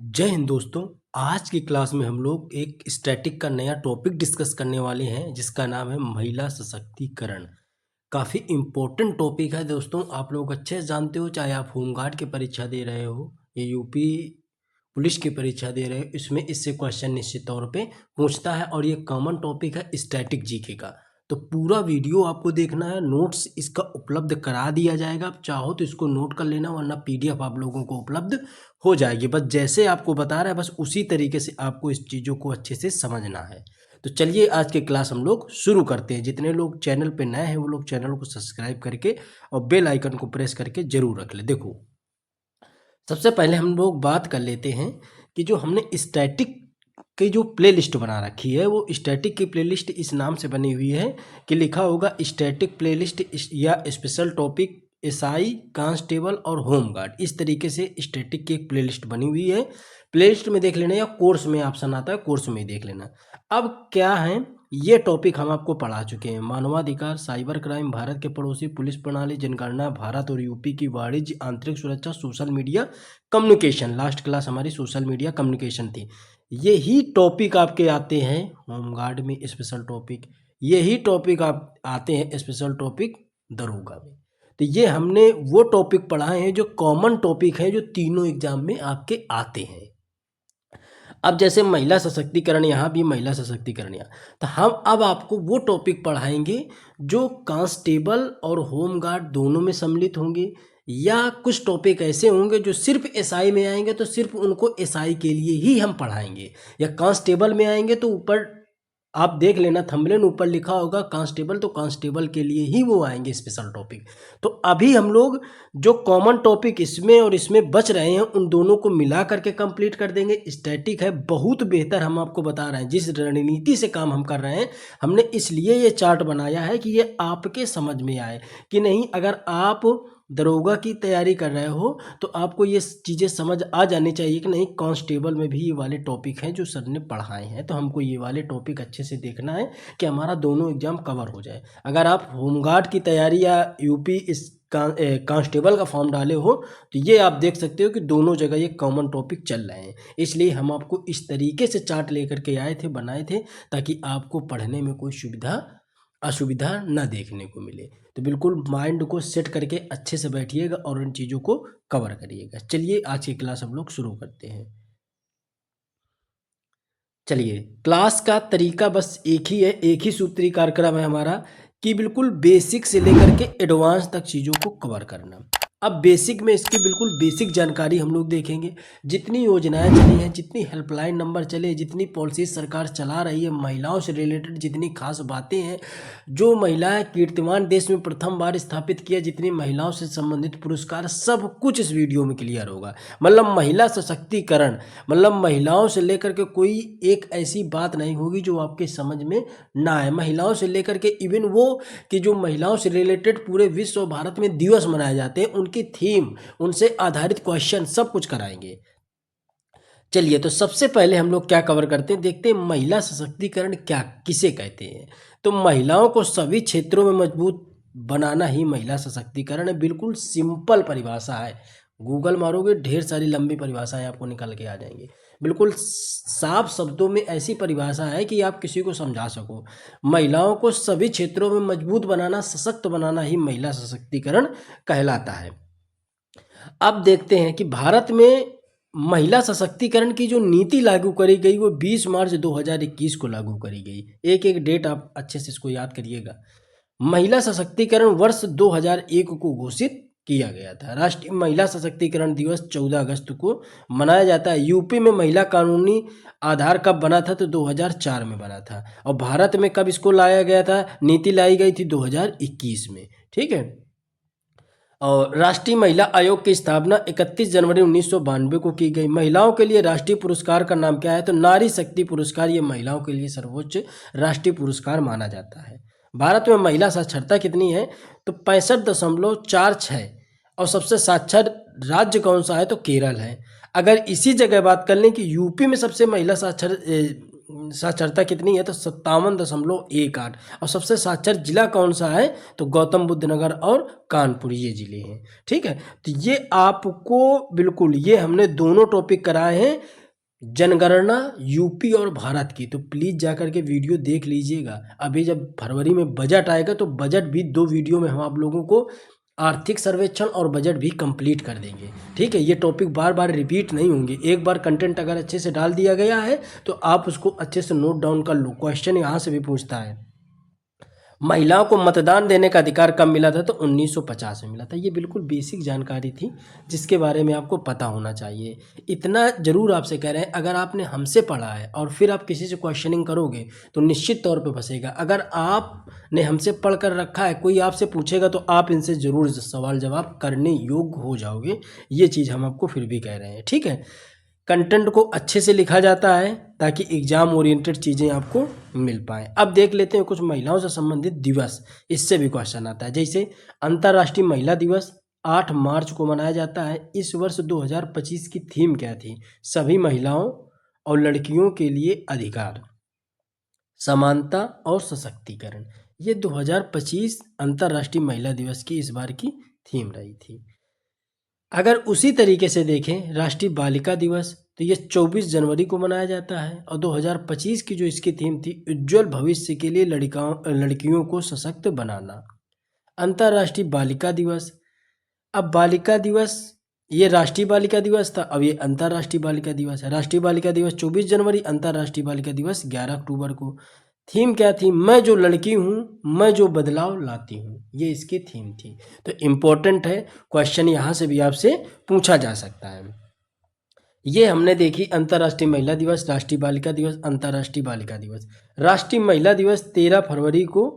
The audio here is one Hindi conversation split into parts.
जय हिंद दोस्तों। आज की क्लास में हम लोग एक स्टैटिक का नया टॉपिक डिस्कस करने वाले हैं जिसका नाम है महिला सशक्तिकरण। काफ़ी इम्पोर्टेंट टॉपिक है दोस्तों, आप लोग अच्छे से जानते हो। चाहे आप होमगार्ड की परीक्षा दे रहे हो या यूपी पुलिस की परीक्षा दे रहे हो, इसमें इससे क्वेश्चन निश्चित तौर पे पूछता है और ये कॉमन टॉपिक है स्टैटिक जीके का। तो पूरा वीडियो आपको देखना है, नोट्स इसका उपलब्ध करा दिया जाएगा। आप चाहो तो इसको नोट कर लेना, वरना पीडीएफ आप लोगों को उपलब्ध हो जाएगी। बस जैसे आपको बता रहा है बस उसी तरीके से आपको इस चीज़ों को अच्छे से समझना है। तो चलिए आज के क्लास हम लोग शुरू करते हैं। जितने लोग चैनल पे नए हैं वो लोग चैनल को सब्सक्राइब करके और बेल आइकन को प्रेस करके जरूर रख ले। देखो, सबसे पहले हम लोग बात कर लेते हैं कि जो हमने स्टैटिक की जो प्लेलिस्ट बना रखी है, वो स्टैटिक की प्लेलिस्ट इस नाम से बनी हुई है कि लिखा होगा स्टैटिक प्लेलिस्ट या स्पेशल टॉपिक एसआई, कांस्टेबल और होमगार्ड। इस तरीके से स्टैटिक की एक प्लेलिस्ट बनी हुई है। प्लेलिस्ट में देख लेना या कोर्स में ऑप्शन आता है, कोर्स में ही देख लेना। अब क्या है, ये टॉपिक हम आपको पढ़ा चुके हैं। मानवाधिकार, साइबर क्राइम, भारत के पड़ोसी, पुलिस प्रणाली, जनगणना, भारत और यूपी की वाणिज्य, आंतरिक सुरक्षा, social media, communication. Last class हमारी सोशल मीडिया कम्युनिकेशन थी। यही टॉपिक आपके आते हैं होमगार्ड में स्पेशल टॉपिक, यही टॉपिक आप आते हैं स्पेशल टॉपिक दरोगा में। तो ये हमने वो टॉपिक पढ़ाए हैं जो कॉमन टॉपिक है, जो तीनों एग्जाम में आपके आते हैं। अब जैसे महिला सशक्तिकरण, यहाँ भी महिला सशक्तिकरण, यहाँ तो हम अब आपको वो टॉपिक पढ़ाएंगे जो कांस्टेबल और होमगार्ड दोनों में सम्मिलित होंगे, या कुछ टॉपिक ऐसे होंगे जो सिर्फ एसआई में आएंगे तो सिर्फ उनको एसआई के लिए ही हम पढ़ाएंगे, या कांस्टेबल में आएंगे तो ऊपर आप देख लेना थंबनेल ऊपर लिखा होगा कांस्टेबल, तो कांस्टेबल के लिए ही वो आएंगे स्पेशल टॉपिक। तो अभी हम लोग जो कॉमन टॉपिक इसमें और इसमें बच रहे हैं उन दोनों को मिला करके कंप्लीट कर देंगे। स्टैटिक है बहुत बेहतर, हम आपको बता रहे हैं जिस रणनीति से काम हम कर रहे हैं, हमने इसलिए ये चार्ट बनाया है कि ये आपके समझ में आए कि नहीं। अगर आप दरोगा की तैयारी कर रहे हो तो आपको ये चीज़ें समझ आ जानी चाहिए कि नहीं, कांस्टेबल में भी ये वाले टॉपिक हैं जो सर ने पढ़ाए हैं, तो हमको ये वाले टॉपिक अच्छे से देखना है कि हमारा दोनों एग्जाम कवर हो जाए। अगर आप होमगार्ड की तैयारी या यूपी इस कांस्टेबल का फॉर्म डाले हो तो ये आप देख सकते हो कि दोनों जगह ये कॉमन टॉपिक चल रहे हैं। इसलिए हम आपको इस तरीके से चार्ट लेकर के आए थे, बनाए थे, ताकि आपको पढ़ने में कोई असुविधा न देखने को मिले। तो बिल्कुल माइंड को सेट करके अच्छे से बैठिएगा और इन चीज़ों को कवर करिएगा। चलिए आज की क्लास हम लोग शुरू करते हैं। चलिए, क्लास का तरीका बस एक ही है, एक ही सूत्री कार्यक्रम है हमारा कि बिल्कुल बेसिक से लेकर के एडवांस तक चीज़ों को कवर करना। अब बेसिक में इसकी बिल्कुल बेसिक जानकारी हम लोग देखेंगे। जितनी योजनाएं चली हैं, जितनी हेल्पलाइन नंबर चले, जितनी पॉलिसी सरकार चला रही है, महिलाओं से रिलेटेड जितनी खास बातें हैं, जो महिलाएं कीर्तिमान देश में प्रथम बार स्थापित किया, जितनी महिलाओं से संबंधित पुरस्कार, सब कुछ इस वीडियो में क्लियर होगा। मतलब महिला सशक्तिकरण मतलब महिलाओं से लेकर के कोई एक ऐसी बात नहीं होगी जो आपके समझ में ना आए। महिलाओं से लेकर के इवन वो कि जो महिलाओं से रिलेटेड पूरे विश्व और भारत में दिवस मनाए जाते हैं, उनकी थीम, उनसे आधारित क्वेश्चन सब कुछ कराएंगे। चलिए, तो सबसे पहले हम लोग क्या कवर करते हैं, देखते हैं महिला सशक्तिकरण क्या किसे कहते हैं। तो महिलाओं को सभी क्षेत्रों में मजबूत बनाना ही महिला सशक्तिकरण है। बिल्कुल सिंपल परिभाषा है, गूगल मारोगे ढेर सारी लंबी परिभाषाएं आपको निकल के आ जाएंगी। बिल्कुल साफ शब्दों में ऐसी परिभाषा है कि आप किसी को समझा सको। महिलाओं को सभी क्षेत्रों में मजबूत बनाना, सशक्त बनाना ही महिला सशक्तिकरण कहलाता है। अब देखते हैं कि भारत में महिला सशक्तिकरण की जो नीति लागू करी गई वो 20 मार्च 2021 को लागू करी गई। एक एक डेट आप अच्छे से इसको याद करिएगा। महिला सशक्तिकरण वर्ष 2001 को घोषित किया गया था। राष्ट्रीय महिला सशक्तिकरण दिवस 14 अगस्त को मनाया जाता है। यूपी में महिला कानूनी आधार कब बना था, तो 2004 में बना था। और भारत में कब इसको लाया गया था, नीति लाई गई थी 2021 में। ठीक है। और राष्ट्रीय महिला आयोग की स्थापना 31 जनवरी 1992 को की गई। महिलाओं के लिए राष्ट्रीय पुरस्कार का नाम क्या है, तो नारी शक्ति पुरस्कार। ये महिलाओं के लिए सर्वोच्च राष्ट्रीय पुरस्कार माना जाता है। भारत में महिला साक्षरता कितनी है, तो 65.46। और सबसे साक्षर राज्य कौन सा है, तो केरल है। अगर इसी जगह बात कर लें कि यूपी में सबसे साक्षरता कितनी है तो 57.18। और सबसे साक्षर जिला कौन सा है तो गौतम बुद्ध नगर और कानपुर ये जिले हैं। ठीक है, तो ये आपको बिल्कुल, ये हमने दोनों टॉपिक कराए हैं, जनगणना यूपी और भारत की। तो प्लीज़ जाकर के वीडियो देख लीजिएगा। अभी जब फरवरी में बजट आएगा तो बजट भी 2 वीडियो में हम आप लोगों को आर्थिक सर्वेक्षण और बजट भी कंप्लीट कर देंगे। ठीक है, ये टॉपिक बार बार रिपीट नहीं होंगे। एक बार कंटेंट अगर अच्छे से डाल दिया गया है तो आप उसको अच्छे से नोट डाउन कर लो। क्वेश्चन यहाँ से भी पूछता है, महिलाओं को मतदान देने का अधिकार कब मिला था तो 1950 में मिला था। ये बिल्कुल बेसिक जानकारी थी जिसके बारे में आपको पता होना चाहिए। इतना ज़रूर आपसे कह रहे हैं, अगर आपने हमसे पढ़ा है और फिर आप किसी से क्वेश्चनिंग करोगे तो निश्चित तौर पे फंसेगा। अगर आपने हमसे पढ़ कर रखा है, कोई आपसे पूछेगा तो आप इनसे ज़रूर सवाल जवाब करने योग्य हो जाओगे। ये चीज़ हम आपको फिर भी कह रहे हैं। ठीक है, कंटेंट को अच्छे से लिखा जाता है ताकि एग्जाम ओरिएंटेड चीज़ें आपको मिल पाए। अब देख लेते हैं कुछ महिलाओं से संबंधित दिवस, इससे भी क्वेश्चन आता है। जैसे अंतर्राष्ट्रीय महिला दिवस 8 मार्च को मनाया जाता है। इस वर्ष 2025 की थीम क्या थी? सभी महिलाओं और लड़कियों के लिए अधिकार, समानता और सशक्तिकरण। ये 2025 अंतर्राष्ट्रीय महिला दिवस की इस बार की थीम रही थी। अगर उसी तरीके से देखें राष्ट्रीय बालिका दिवस, तो ये 24 जनवरी को मनाया जाता है। और 2025 की जो इसकी थीम थी, उज्ज्वल भविष्य के लिए लड़कियों को सशक्त बनाना। अंतर्राष्ट्रीय बालिका दिवस, अब बालिका दिवस ये राष्ट्रीय बालिका दिवस था, अब ये अंतर्राष्ट्रीय बालिका दिवस है। राष्ट्रीय बालिका दिवस 24 जनवरी, अंतर्राष्ट्रीय बालिका दिवस 11 अक्टूबर को। थीम क्या थी? मैं जो लड़की हूँ, मैं जो बदलाव लाती हूँ, ये इसकी थीम थी। तो इम्पोर्टेंट है, क्वेश्चन यहाँ से भी आपसे पूछा जा सकता है। ये हमने देखी अंतर्राष्ट्रीय महिला दिवस, राष्ट्रीय बालिका दिवस, अंतर्राष्ट्रीय बालिका दिवस। राष्ट्रीय महिला दिवस 13 फरवरी को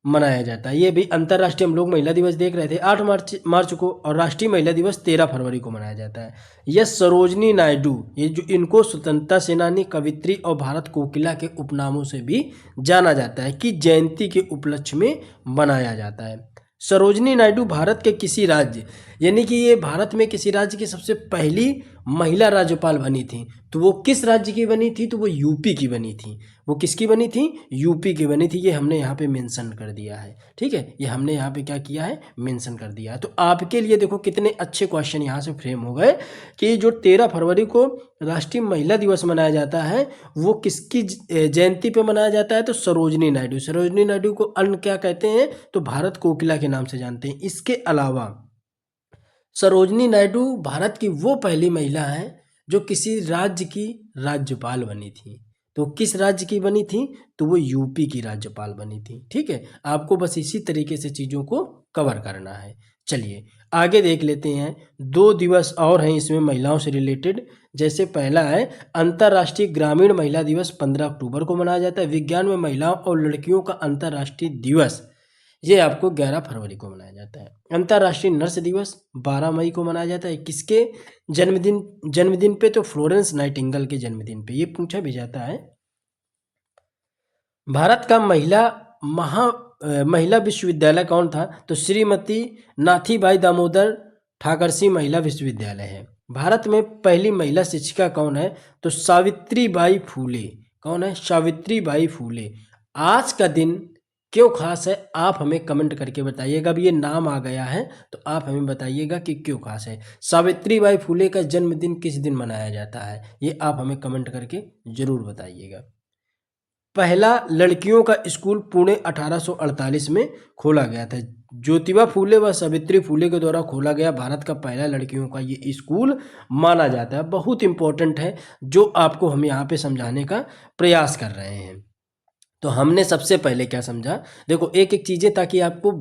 मनाया जाता है। ये भी अंतर्राष्ट्रीय, हम लोग महिला दिवस देख रहे थे 8 मार्च को, और राष्ट्रीय महिला दिवस 13 फरवरी को मनाया जाता है। यह सरोजनी नायडू, ये जो इनको स्वतंत्रता सेनानी, कवित्री और भारत कोकिला के उपनामों से भी जाना जाता है कि जयंती के उपलक्ष्य में मनाया जाता है। सरोजनी नायडू भारत के किसी राज्य, यानी कि ये भारत में किसी राज्य की सबसे पहली महिला राज्यपाल बनी थी। तो वो किस राज्य की बनी थी? तो वो यूपी की बनी थी। वो किसकी बनी थी? यूपी की बनी थी। ये हमने यहाँ पे मेंशन कर दिया है। ठीक है, ये हमने यहाँ पे क्या किया है? मेंशन कर दिया है। तो आपके लिए देखो कितने अच्छे क्वेश्चन यहाँ से फ्रेम हो गए कि जो 13 फरवरी को राष्ट्रीय महिला दिवस मनाया जाता है वो किसकी जयंती पे मनाया जाता है? तो सरोजनी नायडू। सरोजनी नायडू को अन्य क्या कहते हैं? तो भारत कोकिला के नाम से जानते हैं। इसके अलावा सरोजनी नायडू भारत की वो पहली महिला है जो किसी राज्य की राज्यपाल बनी थी। तो किस राज्य की बनी थी? तो वो यूपी की राज्यपाल बनी थी। ठीक है, आपको बस इसी तरीके से चीज़ों को कवर करना है। चलिए आगे देख लेते हैं। 2 दिवस और हैं इसमें महिलाओं से रिलेटेड। जैसे पहला है अंतर्राष्ट्रीय ग्रामीण महिला दिवस, 15 अक्टूबर को मनाया जाता है। विज्ञान में महिलाओं और लड़कियों का अंतर्राष्ट्रीय दिवस, ये आपको 11 फरवरी को मनाया जाता है। अंतर्राष्ट्रीय नर्स दिवस 12 मई को मनाया जाता है। किसके जन्मदिन पे? तो फ्लोरेंस नाइटिंगेल के जन्मदिन पे। ये पूछा भी जाता है। भारत का महिला विश्वविद्यालय कौन था? तो श्रीमती नाथीबाई दामोदर ठाकरसी महिला विश्वविद्यालय है। भारत में पहली महिला शिक्षिका कौन है? तो सावित्रीबाई फूले। कौन है? सावित्रीबाई फूले। आज का दिन क्यों खास है? आप हमें कमेंट करके बताइएगा। अब ये नाम आ गया है तो आप हमें बताइएगा कि क्यों खास है। सावित्रीबाई फूले का जन्मदिन किस दिन मनाया जाता है? ये आप हमें कमेंट करके जरूर बताइएगा। पहला लड़कियों का स्कूल पुणे 1848 में खोला गया था। ज्योतिबा फूले व सावित्री फूले के द्वारा खोला गया भारत का पहला लड़कियों का ये स्कूल माना जाता है। बहुत इंपॉर्टेंट है जो आपको हम यहाँ पे समझाने का प्रयास कर रहे हैं। तो हमने सबसे पहले क्या समझा? देखो एक एक चीज़ें, ताकि आपको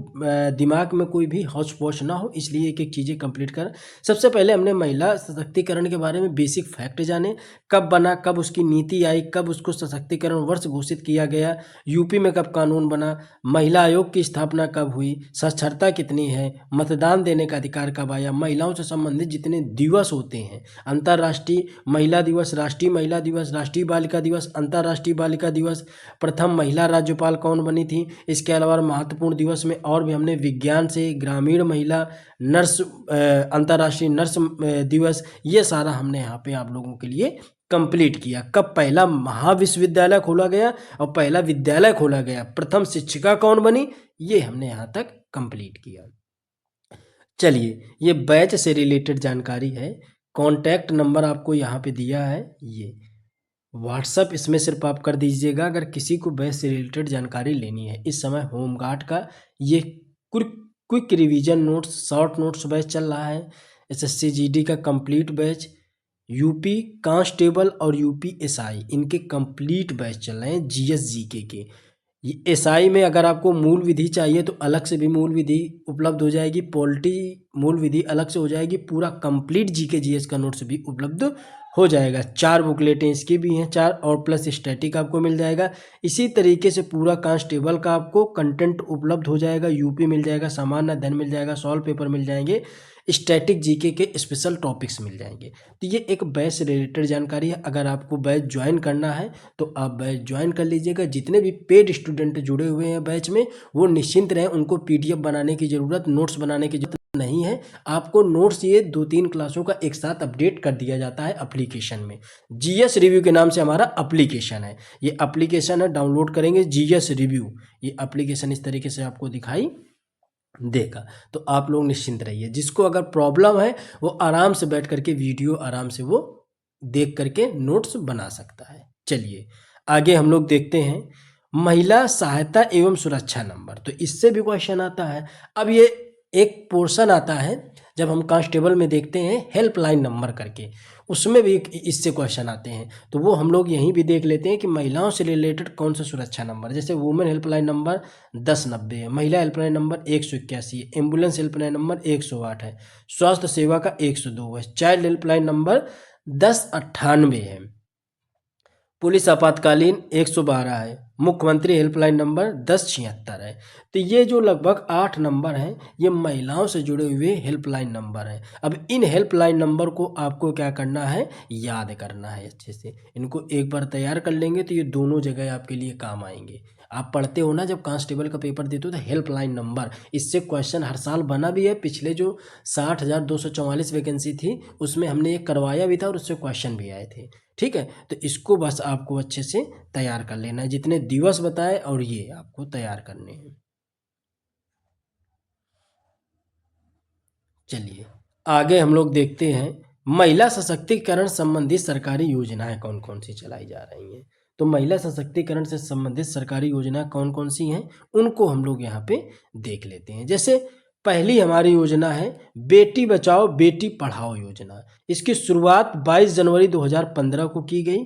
दिमाग में कोई भी हौच पौच ना हो, इसलिए एक एक चीज़ें कंप्लीट कर। सबसे पहले हमने महिला सशक्तिकरण के बारे में बेसिक फैक्ट जाने। कब बना, कब उसकी नीति आई, कब उसको सशक्तिकरण वर्ष घोषित किया गया, यूपी में कब कानून बना, महिला आयोग की स्थापना कब हुई, साक्षरता कितनी है, मतदान देने का अधिकार कब आया, महिलाओं से संबंधित जितने दिवस होते हैं, अंतर्राष्ट्रीय महिला दिवस, राष्ट्रीय महिला दिवस, राष्ट्रीय बालिका दिवस, अंतर्राष्ट्रीय बालिका दिवस, प्रथम प्रथम महिला राज्यपाल कौन बनी थी। इसके अलावा महत्वपूर्ण दिवस में और भी हमने विज्ञान से ग्रामीण महिला नर्स, अंतर्राष्ट्रीय नर्स दिवस, ये सारा हमने यहाँ पे आप लोगों के लिए कंप्लीट किया। कब पहला महाविश्वविद्यालय खोला गया और पहला विद्यालय खोला गया, प्रथम शिक्षिका कौन बनी, ये हमने यहाँ तक कंप्लीट किया। चलिए, ये बैच से रिलेटेड जानकारी है। कॉन्टैक्ट नंबर आपको यहाँ पे दिया है, ये व्हाट्सअप इसमें सिर्फ आप कर दीजिएगा अगर किसी को बैच से रिलेटेड जानकारी लेनी है। इस समय होमगार्ड का ये quick revision notes, short notes batch चल रहा है। एसएससी जीडी का कंप्लीट बैच, यूपी कांस्टेबल और यूपी एसआई इनके कंप्लीट बैच चल रहे हैं जीएस जीके के। ये एसआई में अगर आपको मूल विधि चाहिए तो अलग से भी मूल विधि उपलब्ध हो जाएगी, पॉलिटी मूल विधि अलग से हो जाएगी, पूरा कंप्लीट जीके जीएस का नोट्स भी उपलब्ध हो जाएगा। 4 बुकलेटें इसकी भी हैं, 4 और प्लस स्टैटिक आपको मिल जाएगा। इसी तरीके से पूरा कांस्टेबल का आपको कंटेंट उपलब्ध हो जाएगा, यूपी मिल जाएगा, सामान्य अध्ययन मिल जाएगा, सॉल्व पेपर मिल जाएंगे, स्टैटिक जीके के स्पेशल टॉपिक्स मिल जाएंगे। तो ये एक बैच से रिलेटेड जानकारी है। अगर आपको बैच ज्वाइन करना है तो आप बैच ज्वाइन कर लीजिएगा। जितने भी पेड स्टूडेंट जुड़े हुए हैं बैच में वो निश्चिंत रहें, उनको पीडीएफ बनाने की ज़रूरत, नोट्स बनाने की ज़रूरत नहीं है। आपको नोट्स ये 2-3 क्लासों का एक साथ अपडेट कर दिया जाता है एप्लीकेशन में। जीएस रिव्यू के नाम से हमारा एप्लीकेशन है, ये एप्लीकेशन है, डाउनलोड करेंगे जीएस रिव्यू, ये एप्लीकेशन इस तरीके से आपको दिखाई देगा। तो आप लोग निश्चिंत रहिए, जिसको अगर प्रॉब्लम है वो आराम से बैठ करके वीडियो आराम से वो देख करके नोट्स बना सकता है। चलिए आगे हम लोग देखते हैं महिला सहायता एवं सुरक्षा नंबर। तो इससे भी क्वेश्चन आता है। अब ये एक पोर्शन आता है जब हम कांस्टेबल में देखते हैं हेल्पलाइन नंबर करके, उसमें भी इससे क्वेश्चन आते हैं। तो वो हम लोग यहीं भी देख लेते हैं कि महिलाओं से रिलेटेड कौन सा सुरक्षा नंबर, जैसे वुमेन हेल्पलाइन नंबर 1090 है, महिला हेल्पलाइन नंबर 181 है, एम्बुलेंस हेल्पलाइन नंबर 108 है, स्वास्थ्य सेवा का 102 है, चाइल्ड हेल्पलाइन नंबर 1098 है, पुलिस आपातकालीन 112 है, मुख्यमंत्री हेल्पलाइन नंबर 1076 है। तो ये जो लगभग 8 नंबर हैं ये महिलाओं से जुड़े हुए हेल्पलाइन नंबर हैं। अब इन हेल्पलाइन नंबर को आपको क्या करना है, याद करना है अच्छे से। इनको एक बार तैयार कर लेंगे तो ये दोनों जगह आपके लिए काम आएंगे। आप पढ़ते हो ना जब कांस्टेबल का पेपर देते हो तो हेल्पलाइन नंबर, इससे क्वेश्चन हर साल बना भी है। पिछले जो 60,244 वैकेंसी थी उसमें हमने एक करवाया भी था और उससे क्वेश्चन भी आए थे। ठीक है, तो इसको बस आपको अच्छे से तैयार कर लेना है, जितने दिवस बताए और ये आपको तैयार करने हैं। चलिए आगे हम लोग देखते हैं महिला सशक्तिकरण संबंधी सरकारी योजनाएं कौन कौन सी चलाई जा रही हैं। तो महिला सशक्तिकरण से संबंधित सरकारी योजनाएं कौन कौन सी हैं उनको हम लोग यहाँ पे देख लेते हैं। जैसे पहली हमारी योजना है बेटी बचाओ बेटी पढ़ाओ योजना। इसकी शुरुआत 22 जनवरी 2015 को की गई।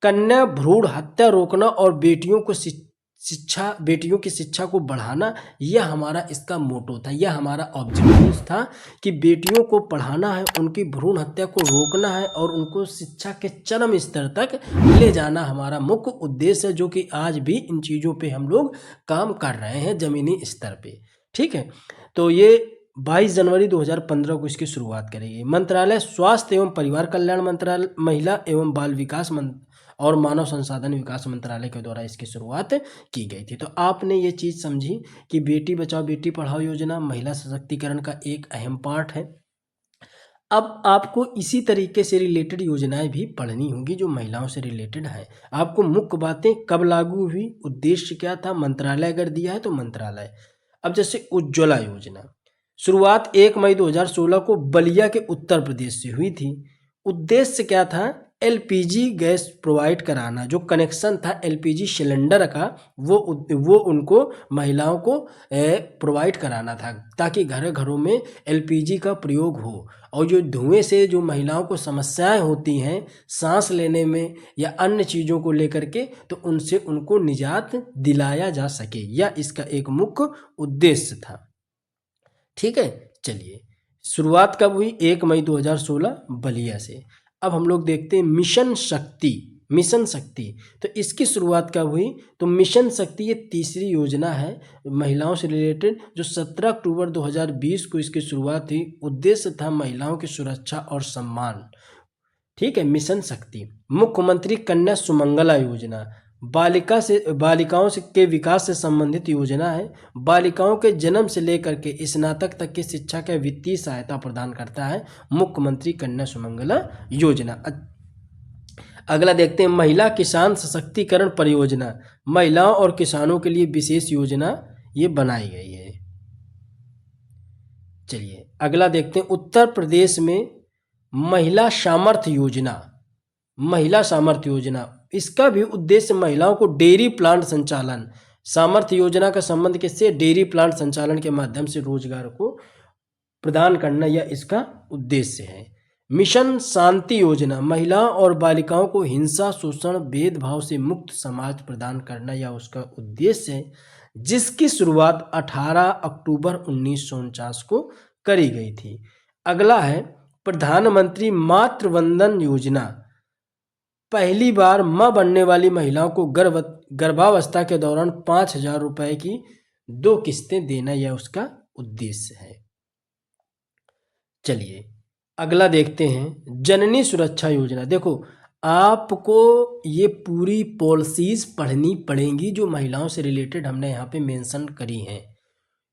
कन्या भ्रूण हत्या रोकना और बेटियों की शिक्षा को बढ़ाना, यह हमारा इसका मोटो था, यह हमारा ऑब्जेक्टिव था कि बेटियों को पढ़ाना है, उनकी भ्रूण हत्या को रोकना है और उनको शिक्षा के चरम स्तर तक ले जाना हमारा मुख्य उद्देश्य है, जो कि आज भी इन चीज़ों पे हम लोग काम कर रहे हैं ज़मीनी स्तर पे। ठीक है, तो ये 22 जनवरी 2015 को इसकी शुरुआत करेगी। मंत्रालय स्वास्थ्य एवं परिवार कल्याण मंत्रालय, महिला एवं बाल विकास और मानव संसाधन विकास मंत्रालय के द्वारा इसकी शुरुआत की गई थी। तो आपने ये चीज़ समझी कि बेटी बचाओ बेटी पढ़ाओ योजना महिला सशक्तिकरण का एक अहम पार्ट है। अब आपको इसी तरीके से रिलेटेड योजनाएं भी पढ़नी होंगी जो महिलाओं से रिलेटेड है। आपको मुख्य बातें कब लागू हुई, उद्देश्य क्या था, मंत्रालय अगर दिया है तो मंत्रालय। अब जैसे उज्ज्वला योजना, शुरुआत 1 मई 2016 को बलिया के उत्तर प्रदेश से हुई थी। उद्देश्य क्या था, एलपीजी गैस प्रोवाइड कराना, जो कनेक्शन था एलपीजी सिलेंडर का वो उनको महिलाओं को प्रोवाइड कराना था, ताकि घर घरों में एलपीजी का प्रयोग हो और जो धुएं से जो महिलाओं को समस्याएं होती हैं सांस लेने में या अन्य चीज़ों को लेकर के, तो उनसे उनको निजात दिलाया जा सके, यह इसका एक मुख्य उद्देश्य था। ठीक है, चलिए शुरुआत कब हुई, 1 मई 2016 बलिया से। अब हम लोग देखते हैं मिशन शक्ति। मिशन शक्ति, तो इसकी शुरुआत कब हुई, तो मिशन शक्ति ये तीसरी योजना है महिलाओं से रिलेटेड, जो 17 अक्टूबर 2020 को इसकी शुरुआत हुई। उद्देश्य था महिलाओं की सुरक्षा और सम्मान। ठीक है, मिशन शक्ति। मुख्यमंत्री कन्या सुमंगला योजना, बालिकाओं से के विकास से संबंधित योजना है। बालिकाओं के जन्म से लेकर के स्नातक तक की शिक्षा के वित्तीय सहायता प्रदान करता है मुख्यमंत्री कन्या सुमंगला योजना। अगला देखते हैं महिला किसान सशक्तिकरण परियोजना। महिलाओं और किसानों के लिए विशेष योजना ये बनाई गई है। चलिए अगला देखते हैं उत्तर प्रदेश में महिला सामर्थ्य योजना। महिला सामर्थ्य योजना, इसका भी उद्देश्य महिलाओं को डेयरी प्लांट संचालन, सामर्थ्य योजना का संबंध किससे? डेयरी प्लांट संचालन के माध्यम से रोजगार को प्रदान करना यह इसका उद्देश्य है। मिशन शांति योजना, महिलाओं और बालिकाओं को हिंसा शोषण भेदभाव से मुक्त समाज प्रदान करना यह उसका उद्देश्य है, जिसकी शुरुआत 18 अक्टूबर 1949 को करी गई थी। अगला है प्रधानमंत्री मातृ वंदन योजना। पहली बार मां बनने वाली महिलाओं को गर्भावस्था के दौरान 5,000 रुपए की 2 किस्तें देना यह उसका उद्देश्य है। चलिए अगला देखते हैं जननी सुरक्षा योजना। देखो आपको ये पूरी पॉलिसीज पढ़नी पड़ेंगी जो महिलाओं से रिलेटेड हमने यहाँ पे मेंशन करी हैं।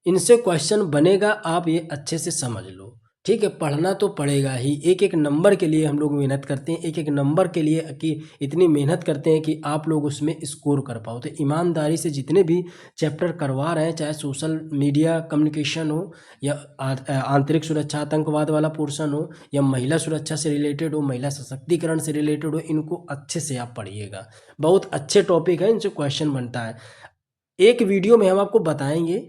इनसे क्वेश्चन बनेगा, आप ये अच्छे से समझ लो, ठीक है। पढ़ना तो पड़ेगा ही, एक एक नंबर के लिए हम लोग मेहनत करते हैं, एक एक नंबर के लिए कि इतनी मेहनत करते हैं कि आप लोग उसमें स्कोर कर पाओ। तो ईमानदारी से जितने भी चैप्टर करवा रहे हैं, चाहे सोशल मीडिया कम्युनिकेशन हो या आंतरिक सुरक्षा आतंकवाद वाला पोर्शन हो या महिला सुरक्षा से रिलेटेड हो, महिला सशक्तिकरण से रिलेटेड हो, इनको अच्छे से आप पढ़िएगा। बहुत अच्छे टॉपिक है, इनसे क्वेश्चन बनता है। एक वीडियो में हम आपको बताएंगे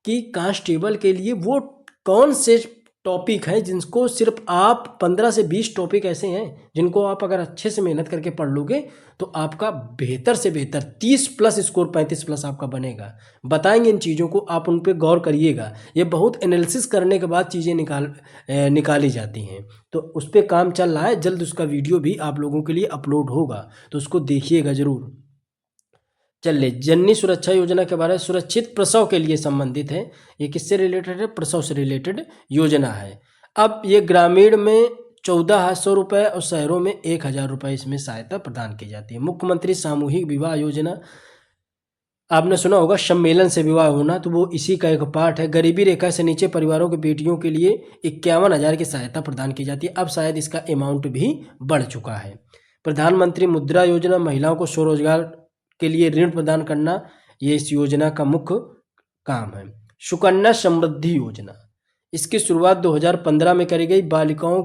कि कांस्टेबल के लिए वो कौन से टॉपिक है जिनको सिर्फ आप 15 से 20 टॉपिक ऐसे हैं जिनको आप अगर अच्छे से मेहनत करके पढ़ लोगे तो आपका बेहतर से बेहतर 30 प्लस स्कोर 35 प्लस आपका बनेगा। बताएंगे इन चीज़ों को, आप उन पर गौर करिएगा। ये बहुत एनालिसिस करने के बाद चीज़ें निकाली जाती हैं, तो उस पर काम चल रहा है। जल्द उसका वीडियो भी आप लोगों के लिए अपलोड होगा, तो उसको देखिएगा ज़रूर। चलिए जननी सुरक्षा योजना के बारे में, सुरक्षित प्रसव के लिए संबंधित है। ये किससे रिलेटेड है? प्रसव से रिलेटेड योजना है। अब ये ग्रामीण में 1400 रुपये और शहरों में 1000 रुपये इसमें सहायता प्रदान की जाती है। मुख्यमंत्री सामूहिक विवाह योजना, आपने सुना होगा सम्मेलन से विवाह होना, तो वो इसी का एक पार्ट है। गरीबी रेखा से नीचे परिवारों की बेटियों के लिए 51,000 की सहायता प्रदान की जाती है। अब शायद इसका अमाउंट भी बढ़ चुका है। प्रधानमंत्री मुद्रा योजना, महिलाओं को स्वरोजगार के लिए ऋण प्रदान करना, ये इस योजना का मुख्य काम है। सुकन्या समृद्धि योजना, इसकी शुरुआत 2015 में करी गई बालिकाओं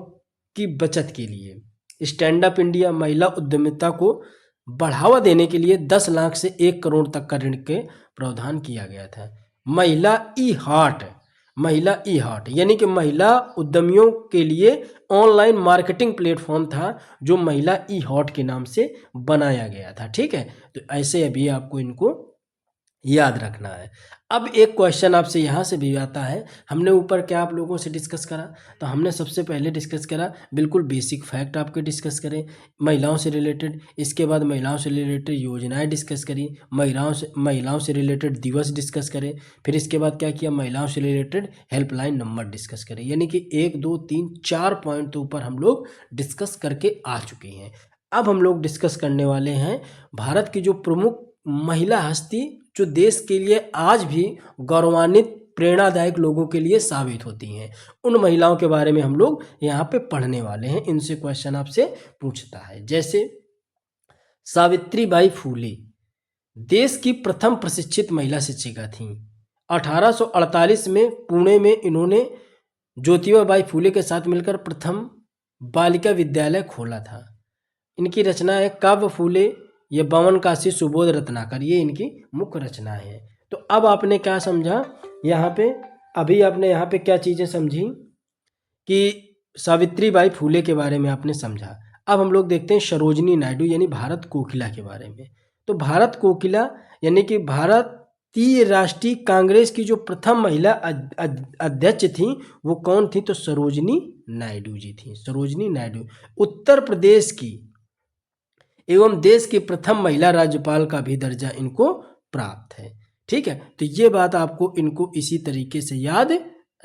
की बचत के लिए। स्टैंड अप इंडिया, महिला उद्यमिता को बढ़ावा देने के लिए 10 लाख से 1 करोड़ तक का ऋण के प्रावधान किया गया था। महिला ई हार्ट, महिला ई हार्ट यानी कि महिला उद्यमियों के लिए ऑनलाइन मार्केटिंग प्लेटफॉर्म था जो महिला ई हार्ट के नाम से बनाया गया था, ठीक है। तो ऐसे अभी आपको इनको याद रखना है। अब एक क्वेश्चन आपसे यहाँ से भी आता है, हमने ऊपर क्या आप लोगों से डिस्कस करा? तो हमने सबसे पहले डिस्कस करा बिल्कुल बेसिक फैक्ट आपके डिस्कस करें महिलाओं से रिलेटेड। इसके बाद महिलाओं से रिलेटेड योजनाएं डिस्कस करी, महिलाओं से रिलेटेड दिवस डिस्कस करें। फिर इसके बाद क्या किया? महिलाओं से रिलेटेड हेल्पलाइन नंबर डिस्कस करें। यानी कि 1 2 3 4 पॉइंट तो ऊपर हम लोग डिस्कस करके आ चुके हैं। अब हम लोग डिस्कस करने वाले हैं भारत की जो प्रमुख महिला हस्ती जो देश के लिए आज भी गौरवान्वित प्रेरणादायक लोगों के लिए साबित होती हैं, उन महिलाओं के बारे में हम लोग यहाँ पे पढ़ने वाले हैं। इनसे क्वेश्चन आपसे पूछता है। जैसे सावित्रीबाई फूले देश की प्रथम प्रशिक्षित महिला शिक्षिका थीं। 1848 में पुणे में इन्होंने ज्योतिबा फूले के साथ मिलकर प्रथम बालिका विद्यालय खोला था। इनकी रचना है काव्य फूले, ये बमन काशी, सुबोध रत्नाकर, ये इनकी मुख्य रचना है। तो अब आपने क्या समझा यहाँ पे? अभी आपने यहाँ पे क्या चीज़ें समझी कि सावित्रीबाई फूले के बारे में आपने समझा। अब हम लोग देखते हैं सरोजिनी नायडू यानी भारत कोकिला के बारे में। तो भारत कोकिला यानी कि भारतीय राष्ट्रीय कांग्रेस की जो प्रथम महिला अध्यक्ष थी वो कौन थी? तो सरोजिनी नायडू जी थी। सरोजिनी नायडू उत्तर प्रदेश की एवं देश की प्रथम महिला राज्यपाल का भी दर्जा इनको प्राप्त है, ठीक है। तो ये बात आपको इनको इसी तरीके से याद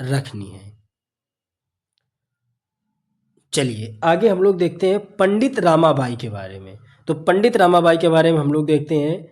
रखनी है। चलिए आगे हम लोग देखते हैं पंडित रामाबाई के बारे में। तो पंडित रामाबाई के बारे में हम लोग देखते हैं।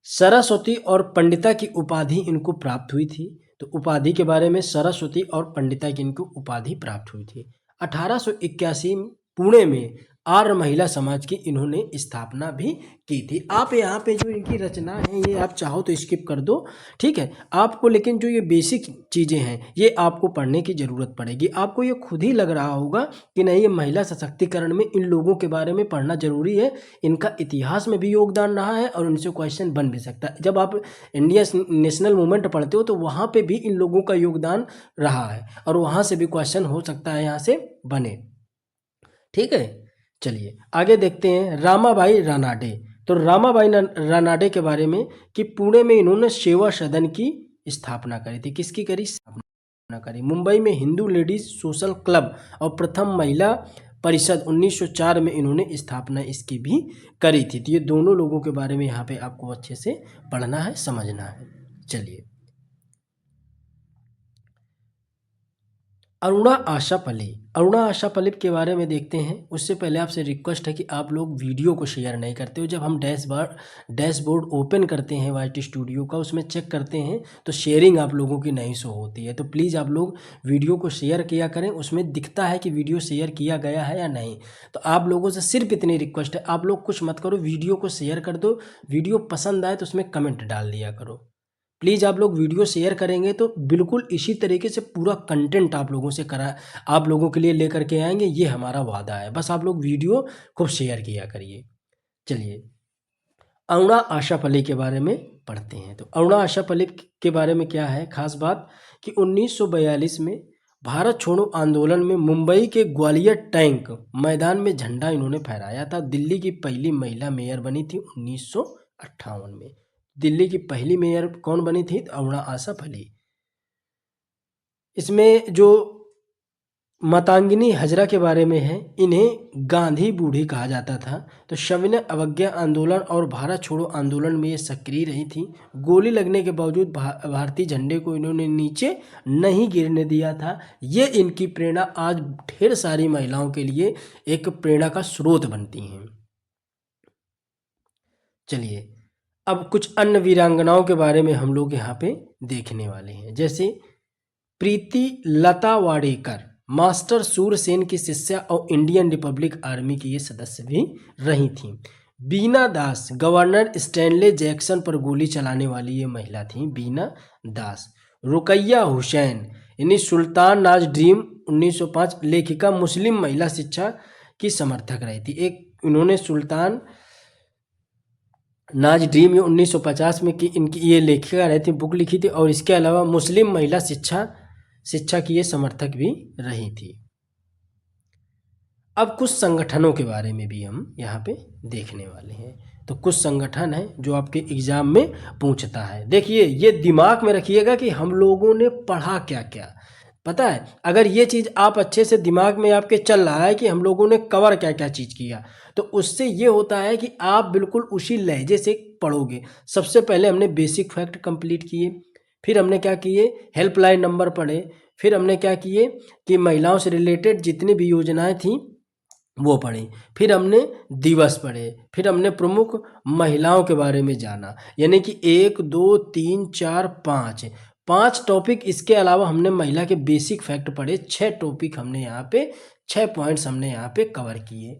सरस्वती और पंडिता की उपाधि इनको प्राप्त हुई थी। तो उपाधि के बारे में, सरस्वती और पंडिता की इनको उपाधि प्राप्त हुई थी। 1881 पुणे में आर्य महिला समाज की इन्होंने स्थापना भी की थी। आप यहाँ पे जो इनकी रचना है ये आप चाहो तो स्किप कर दो, ठीक है। आपको लेकिन जो ये बेसिक चीज़ें हैं ये आपको पढ़ने की ज़रूरत पड़ेगी। आपको ये खुद ही लग रहा होगा कि नहीं, ये महिला सशक्तिकरण में इन लोगों के बारे में पढ़ना जरूरी है, इनका इतिहास में भी योगदान रहा है और इनसे क्वेश्चन बन भी सकता है। जब आप इंडिया नेशनल मूवमेंट पढ़ते हो तो वहाँ पर भी इन लोगों का योगदान रहा है और वहाँ से भी क्वेश्चन हो सकता है यहाँ से बने, ठीक है। चलिए आगे देखते हैं रामाबाई रानाडे। तो रामाबाई रानाडे के बारे में कि पुणे में इन्होंने सेवा सदन की स्थापना करी थी। किसकी करी? स्थापना करी। मुंबई में हिंदू लेडीज सोशल क्लब और प्रथम महिला परिषद 1904 में इन्होंने स्थापना इसकी भी करी थी। तो ये दोनों लोगों के बारे में यहाँ पे आपको अच्छे से पढ़ना है, समझना है। चलिए अरुणा आशा पल्लिप के बारे में देखते हैं। उससे पहले आपसे रिक्वेस्ट है कि आप लोग वीडियो को शेयर नहीं करते हो। जब हम डैशबोर्ड ओपन करते हैं वाईटी स्टूडियो का, उसमें चेक करते हैं तो शेयरिंग आप लोगों की नहीं शो होती है। तो प्लीज़ आप लोग वीडियो को शेयर किया करें, उसमें दिखता है कि वीडियो शेयर किया गया है या नहीं। तो आप लोगों से सिर्फ इतनी रिक्वेस्ट है, आप लोग कुछ मत करो, वीडियो को शेयर कर दो। वीडियो पसंद आए तो उसमें कमेंट डाल दिया करो। प्लीज़ आप लोग वीडियो शेयर करेंगे तो बिल्कुल इसी तरीके से पूरा कंटेंट आप लोगों के लिए लेकर के आएंगे, ये हमारा वादा है। बस आप लोग वीडियो खूब शेयर किया करिए। चलिए अरुणा आशा पल्ली के बारे में पढ़ते हैं। तो अरुणा आशा पल्ली के बारे में क्या है खास बात कि 1942 में भारत छोड़ो आंदोलन में मुंबई के ग्वालियर टैंक मैदान में झंडा इन्होंने फहराया था। दिल्ली की पहली महिला मेयर बनी थी 1958 में। दिल्ली की पहली मेयर कौन बनी थी? अरुणा आशा पल्ली। इसमें जो मातंगिनी हजरा के बारे में है, इन्हें गांधी बूढ़ी कहा जाता था। तो सविनय अवज्ञा आंदोलन और भारत छोड़ो आंदोलन में ये सक्रिय रही थी। गोली लगने के बावजूद भारतीय झंडे को इन्होंने नीचे नहीं गिरने दिया था। ये इनकी प्रेरणा आज ढेर सारी महिलाओं के लिए एक प्रेरणा का स्रोत बनती हैं। चलिए अब कुछ अन्य वीरांगनाओं के बारे में हम लोग यहाँ पे देखने वाले हैं। जैसे प्रीति लता वाडेकर मास्टर सूरसेन की शिष्या और इंडियन रिपब्लिक आर्मी की ये सदस्य भी रही थी। बीना दास गवर्नर स्टैनले जैक्सन पर गोली चलाने वाली ये महिला थी, बीना दास। रुकैया हुसैन यानी सुल्तान नाज ड्रीम 1905 लेखिका, मुस्लिम महिला शिक्षा की समर्थक रही थी। एक इन्होंने सुल्तान नाज ड्रीम 1950 में की इनकी ये लेखिका रही थी, बुक लिखी थी। और इसके अलावा मुस्लिम महिला शिक्षा की ये समर्थक भी रही थी। अब कुछ संगठनों के बारे में भी हम यहाँ पे देखने वाले हैं। तो कुछ संगठन है जो आपके एग्जाम में पूछता है। देखिए ये दिमाग में रखिएगा कि हम लोगों ने पढ़ा क्या क्या। पता है, अगर ये चीज़ आप अच्छे से दिमाग में आपके चल रहा है कि हम लोगों ने कवर क्या क्या चीज़ किया, तो उससे ये होता है कि आप बिल्कुल उसी लहजे से पढ़ोगे। सबसे पहले हमने बेसिक फैक्ट कंप्लीट किए, फिर हमने क्या किए, हेल्पलाइन नंबर पढ़े, फिर हमने क्या किए कि महिलाओं से रिलेटेड जितनी भी योजनाएं थीं वो पढ़ी, फिर हमने दिवस पढ़े, फिर हमने प्रमुख महिलाओं के बारे में जाना। यानी कि 1 2 3 4 5 टॉपिक। इसके अलावा हमने महिला के बेसिक फैक्ट पढ़े। 6 टॉपिक हमने यहाँ पे, 6 पॉइंट्स हमने यहाँ पे कवर किए।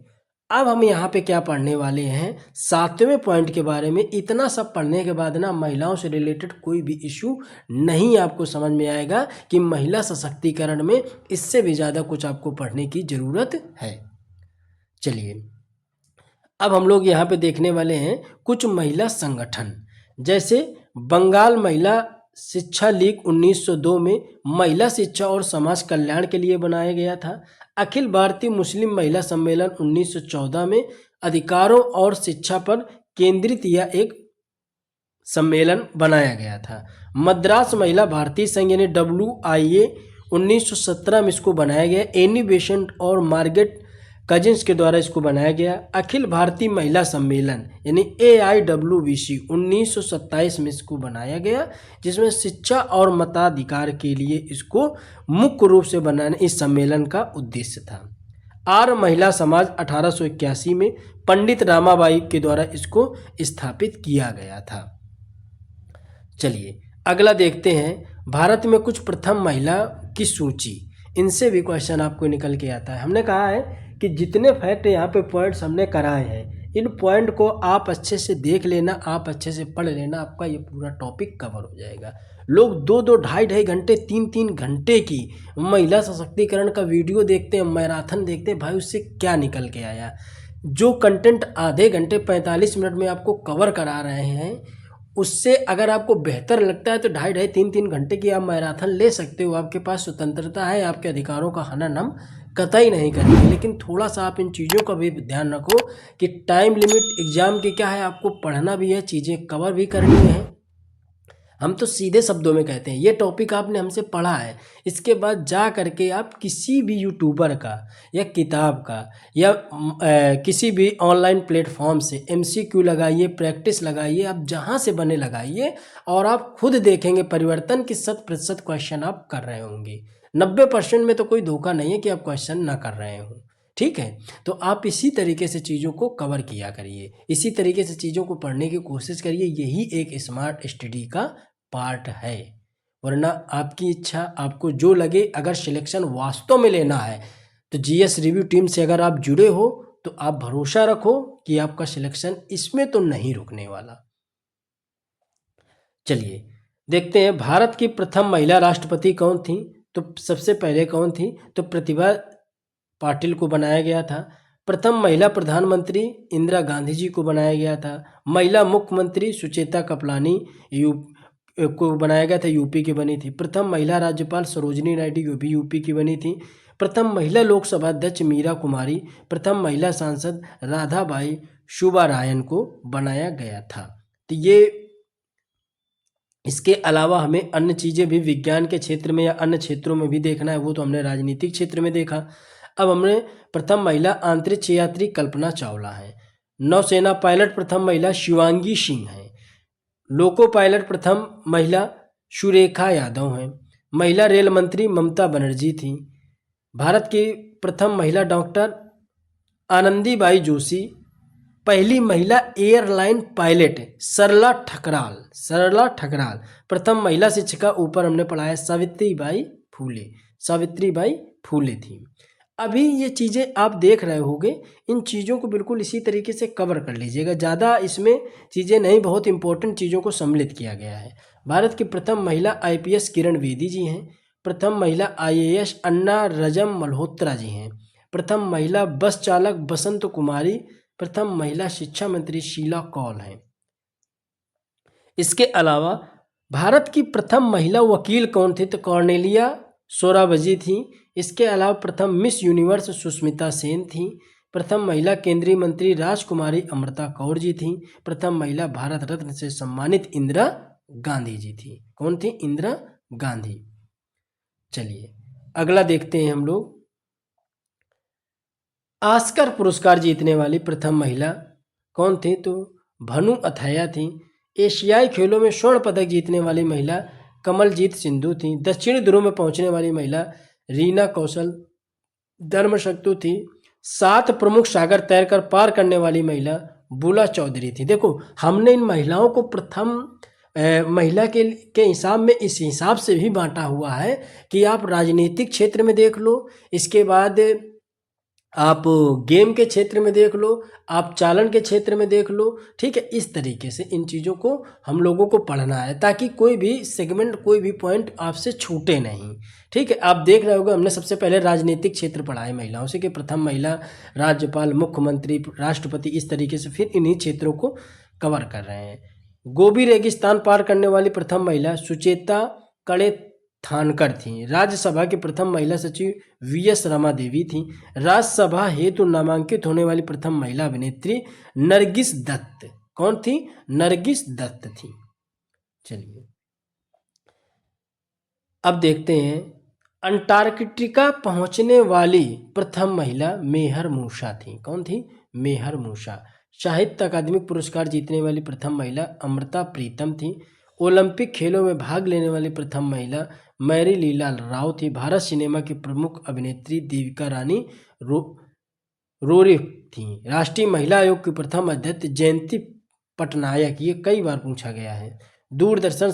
अब हम यहाँ पे क्या पढ़ने वाले हैं, 7वें पॉइंट के बारे में। इतना सब पढ़ने के बाद ना महिलाओं से रिलेटेड कोई भी इशू नहीं आपको समझ में आएगा कि महिला सशक्तिकरण में इससे भी ज़्यादा कुछ आपको पढ़ने की ज़रूरत है। चलिए अब हम लोग यहाँ पे देखने वाले हैं कुछ महिला संगठन। जैसे बंगाल महिला शिक्षा लीग 1902 में महिला शिक्षा और समाज कल्याण के लिए बनाया गया था। अखिल भारतीय मुस्लिम महिला सम्मेलन 1914 में अधिकारों और शिक्षा पर केंद्रित यह एक सम्मेलन बनाया गया था। मद्रास महिला भारतीय संघ यानी WIA 1917 में इसको बनाया गया। एनी बेसेंट और मार्गरेट कजिन्स के द्वारा इसको बनाया गया। अखिल भारतीय महिला सम्मेलन यानी AIWBC 1927 में इसको बनाया गया, जिसमें शिक्षा और मताधिकार के लिए इसको मुख्य रूप से बनाने इस सम्मेलन का उद्देश्य था। आर्य महिला समाज 1881 में पंडित रामाबाई के द्वारा इसको स्थापित किया गया था। चलिए अगला देखते हैं, भारत में कुछ प्रथम महिला की सूची। इनसे भी क्वेश्चन आपको निकल के आता है। हमने कहा है कि जितने फैक्ट यहाँ पे पॉइंट्स हमने कराए हैं, इन पॉइंट को आप अच्छे से देख लेना, आप अच्छे से पढ़ लेना, आपका ये पूरा टॉपिक कवर हो जाएगा। लोग 2-2, ढाई घंटे, 3-3 घंटे की महिला सशक्तिकरण का वीडियो देखते हैं, मैराथन देखते हैं, भाई उससे क्या निकल के आया? जो कंटेंट आधे घंटे 45 मिनट में आपको कवर करा रहे हैं, उससे अगर आपको बेहतर लगता है तो 2.5-3 घंटे की आप मैराथन ले सकते हो। आपके पास स्वतंत्रता है, आपके अधिकारों का हनन हम कतई नहीं करेंगे, लेकिन थोड़ा सा आप इन चीज़ों का भी ध्यान रखो कि टाइम लिमिट एग्जाम की क्या है, आपको पढ़ना भी है, चीज़ें कवर भी करनी है। हम तो सीधे शब्दों में कहते हैं, ये टॉपिक आपने हमसे पढ़ा है, इसके बाद जा करके आप किसी भी यूट्यूबर का या किताब का या किसी भी ऑनलाइन प्लेटफॉर्म से MCQ लगाइए, प्रैक्टिस लगाइए, आप जहाँ से बने लगाइए और आप खुद देखेंगे परिवर्तन कि 100% क्वेश्चन आप कर रहे होंगे। 90% में तो कोई धोखा नहीं है कि आप क्वेश्चन ना कर रहे हो। ठीक है, तो आप इसी तरीके से चीज़ों को कवर किया करिए, इसी तरीके से चीज़ों को पढ़ने की कोशिश करिए। यही एक स्मार्ट स्टडी का पार्ट है। वरना आपकी इच्छा, आपको जो लगे, अगर सिलेक्शन वास्तव में लेना है तो GS रिव्यू टीम से अगर आप जुड़े हो तो आप भरोसा रखो कि आपका सिलेक्शन इसमें तो नहीं रुकने वाला। चलिए देखते हैं, भारत की प्रथम महिला राष्ट्रपति कौन थी? तो सबसे पहले कौन थी? तो प्रतिभा पाटिल को बनाया गया था। प्रथम महिला प्रधानमंत्री इंदिरा गांधी जी को बनाया गया था। महिला मुख्यमंत्री सुचेता कृपलानी को बनाया गया था, यूपी की बनी थी। प्रथम महिला राज्यपाल सरोजिनी नायडू भी यूपी की बनी थी। प्रथम महिला लोकसभा अध्यक्ष मीरा कुमारी, प्रथम महिला सांसद राधाबाई सुब्बारायन को बनाया गया था। तो ये, इसके अलावा हमें अन्य चीज़ें भी विज्ञान के क्षेत्र में या अन्य क्षेत्रों में भी देखना है, वो तो हमने राजनीतिक क्षेत्र में देखा। अब हमने प्रथम महिला अंतरिक्ष यात्री कल्पना चावला है। नौसेना पायलट प्रथम महिला शिवांगी सिंह है। लोको पायलट प्रथम महिला सुरेखा यादव हैं। महिला रेल मंत्री ममता बनर्जी थी। भारत की प्रथम महिला डॉक्टर आनंदीबाई जोशी। पहली महिला एयरलाइन पायलट सरला ठकराल। प्रथम महिला शिक्षिका, ऊपर हमने पढ़ा है, सावित्रीबाई फूले थी। अभी ये चीज़ें आप देख रहे होंगे, इन चीज़ों को बिल्कुल इसी तरीके से कवर कर लीजिएगा। ज़्यादा इसमें चीज़ें नहीं, बहुत इंपॉर्टेंट चीज़ों को सम्मिलित किया गया है। भारत की प्रथम महिला IPS किरण बेदी जी हैं। प्रथम महिला IAS अन्ना रजम मल्होत्रा जी हैं। प्रथम महिला बस चालक बसंत कुमारी। प्रथम महिला शिक्षा मंत्री शीला कौल हैं। इसके अलावा भारत की प्रथम महिला वकील कौन थी? तो कॉर्नेलिया सोराबजी थी। इसके अलावा प्रथम मिस यूनिवर्स सुष्मिता सेन थी। प्रथम महिला केंद्रीय मंत्री राजकुमारी अमृता कौर जी थी। प्रथम महिला भारत रत्न से सम्मानित इंदिरा गांधी जी थी। कौन थी? इंदिरा गांधी। चलिए अगला देखते हैं हम लोग, ऑस्कर पुरस्कार जीतने वाली प्रथम महिला कौन थी? तो भनु अथैया थी। एशियाई खेलों में स्वर्ण पदक जीतने वाली महिला कमलजीत सिंधु थी। दक्षिणी ध्रुव में पहुंचने वाली महिला रीना कौशल धर्मशक्तु थी। 7 प्रमुख सागर तैरकर पार करने वाली महिला बुला चौधरी थी। देखो, हमने इन महिलाओं को प्रथम महिला के हिसाब में इस हिसाब से भी बांटा हुआ है कि आप राजनीतिक क्षेत्र में देख लो, इसके बाद आप गेम के क्षेत्र में देख लो, आप चालन के क्षेत्र में देख लो। ठीक है, इस तरीके से इन चीज़ों को हम लोगों को पढ़ना है ताकि कोई भी सेगमेंट, कोई भी पॉइंट आपसे छूटे नहीं। ठीक है, आप देख रहे होंगे, हमने सबसे पहले राजनीतिक क्षेत्र पढ़ा है महिलाओं से कि प्रथम महिला राज्यपाल, मुख्यमंत्री, राष्ट्रपति, इस तरीके से फिर इन्हीं क्षेत्रों को कवर कर रहे हैं। गोबी रेगिस्तान पार करने वाली प्रथम महिला सुचेता कड़े थानकर थी। राज्यसभा की प्रथम महिला सचिव VS रमा देवी थी। राज्यसभा हेतु नामांकित होने वाली प्रथम महिला अभिनेत्री नरगिस दत्त। कौन थी? नरगिस दत्त थी। चलिए अब देखते हैं, अंटार्कटिका पहुंचने वाली प्रथम महिला मेहर मूसा थी। कौन थी? मेहर मूसा। साहित्य अकादमी पुरस्कार जीतने वाली प्रथम महिला अमृता प्रीतम थी। ओलंपिक खेलों में भाग लेने वाली प्रथम महिला मैरी लीला राव थी। भारत सिनेमा की प्रमुख अभिनेत्री देविका रानी रोरिफ थी। राष्ट्रीय महिला आयोग की प्रथम अध्यक्ष जयंती पटनायक, ये कई बार पूछा गया है। दूरदर्शन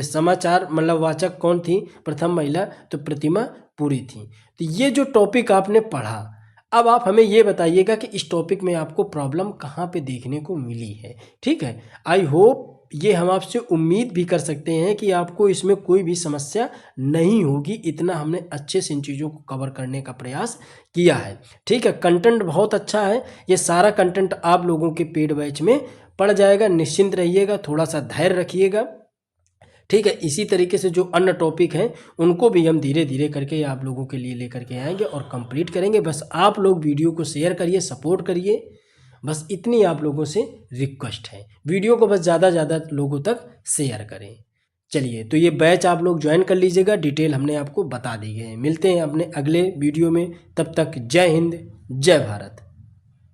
समाचार मतलब वाचक कौन थी प्रथम महिला, तो प्रतिमा पुरी थी। तो ये जो टॉपिक आपने पढ़ा, अब आप हमें ये बताइएगा कि इस टॉपिक में आपको प्रॉब्लम कहाँ पे देखने को मिली है। ठीक है, आई होप ये हम आपसे उम्मीद भी कर सकते हैं कि आपको इसमें कोई भी समस्या नहीं होगी। इतना हमने अच्छे से इन चीज़ों को कवर करने का प्रयास किया है। ठीक है, कंटेंट बहुत अच्छा है। ये सारा कंटेंट आप लोगों के पेड बैच में पड़ जाएगा, निश्चिंत रहिएगा, थोड़ा सा धैर्य रखिएगा। ठीक है, इसी तरीके से जो अन्य टॉपिक हैं उनको भी हम धीरे धीरे करके आप लोगों के लिए लेकर के आएंगे और कंप्लीट करेंगे। बस आप लोग वीडियो को शेयर करिए, सपोर्ट करिए, बस इतनी आप लोगों से रिक्वेस्ट है। वीडियो को बस ज़्यादा ज़्यादा लोगों तक शेयर करें। चलिए, तो ये बैच आप लोग ज्वाइन कर लीजिएगा, डिटेल हमने आपको बता दी है। मिलते हैं अपने अगले वीडियो में, तब तक जय हिंद, जय भारत।